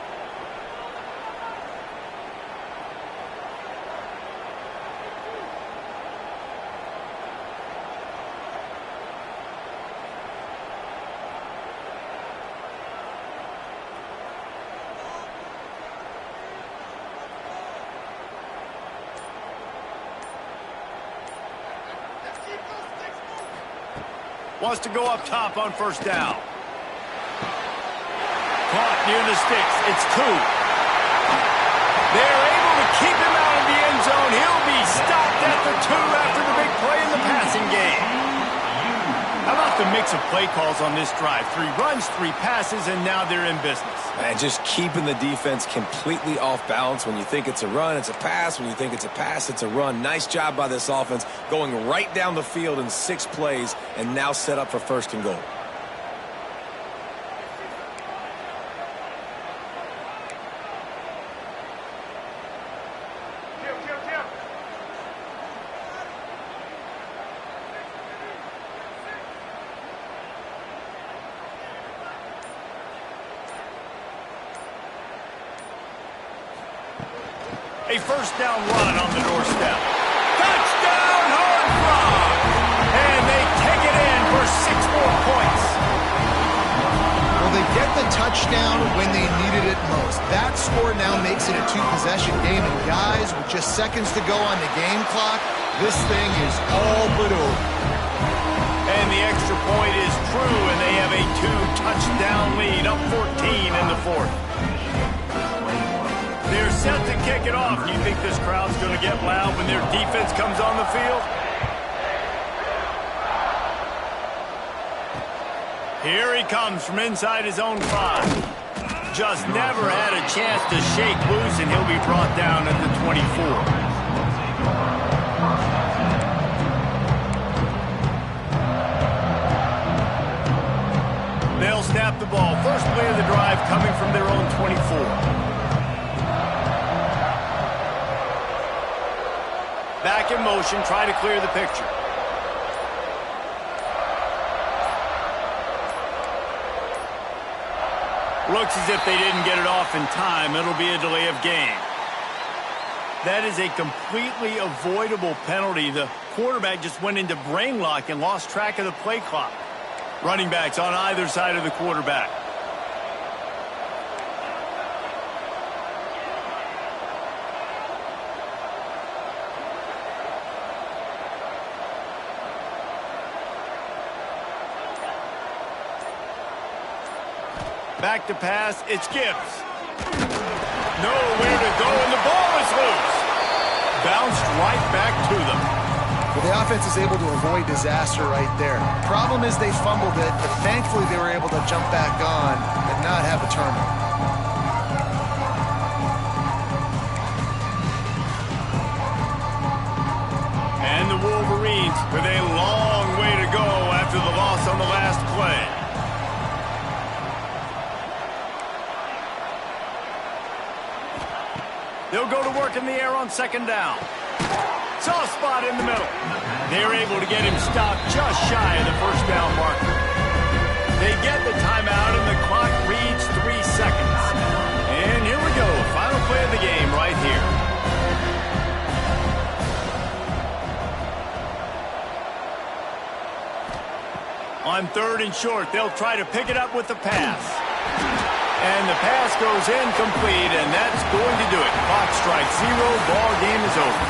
Wants to go up top on first down. Caught near the sticks. It's 2. They're able to keep him out of the end zone. He'll be stopped at the 2 after the big play in the passing game. How about the mix of play calls on this drive? 3 runs, 3 passes, and now they're in business. And just keeping the defense completely off balance. When you think it's a run, it's a pass. When you think it's a pass, it's a run. Nice job by this offense, going right down the field in 6 plays and now set up for 1st and goal. A first down run on the doorstep. Touchdown, Horned Frogs! And they take it in for 6 more points. Well, they get the touchdown when they needed it most. That score now makes it a 2-possession game. And guys, with just seconds to go on the game clock, this thing is all but over. And the extra point is true, and they have a 2-touchdown lead, up 14 in the 4th. They're set to kick it off. Do you think this crowd's going to get loud when their defense comes on the field? Here he comes from inside his own 5. Just never had a chance to shake loose, and he'll be brought down at the 24. They'll snap the ball. First play of the drive coming from their own 24. Back in motion, try to clear the picture. Looks as if they didn't get it off in time. It'll be a delay of game. That is a completely avoidable penalty. The quarterback just went into brain lock and lost track of the play clock. Running backs on either side of the quarterback. Back to pass, it's Gibbs. Nowhere to go, and the ball is loose. Bounced right back to them. Well, the offense is able to avoid disaster right there. Problem is they fumbled it, but thankfully they were able to jump back on and not have a turnover. And the Wolverines with a long way to go after the loss on the last play. They'll go to work in the air on 2nd down. Soft spot in the middle. They're able to get him stopped just shy of the 1st down marker. They get the timeout, and the clock reads 3 seconds. And here we go. Final play of the game right here. On 3rd and short, they'll try to pick it up with the pass. And the pass goes incomplete, and that's going to do it. Clock strikes 0, ball game is over.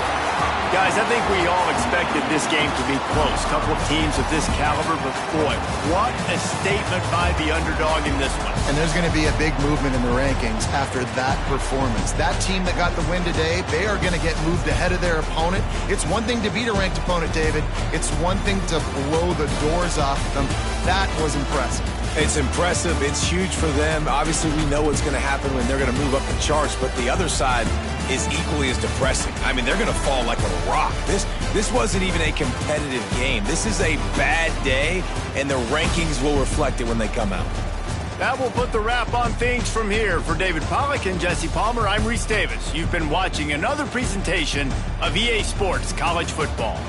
Guys, I think we all expected this game to be close. Couple of teams of this caliber, but boy, what a statement by the underdog in this one. And there's going to be a big movement in the rankings after that performance. That team that got the win today, they are going to get moved ahead of their opponent. It's one thing to beat a ranked opponent, David. It's one thing to blow the doors off them. That was impressive. It's impressive. It's huge for them. Obviously, we know what's going to happen when they're going to move up the charts, but the other side is equally as depressing. I mean, they're going to fall like a rock. This wasn't even a competitive game. This is a bad day, and the rankings will reflect it when they come out. That will put the wrap on things from here. For David Pollack and Jesse Palmer, I'm Reese Davis. You've been watching another presentation of EA Sports College Football.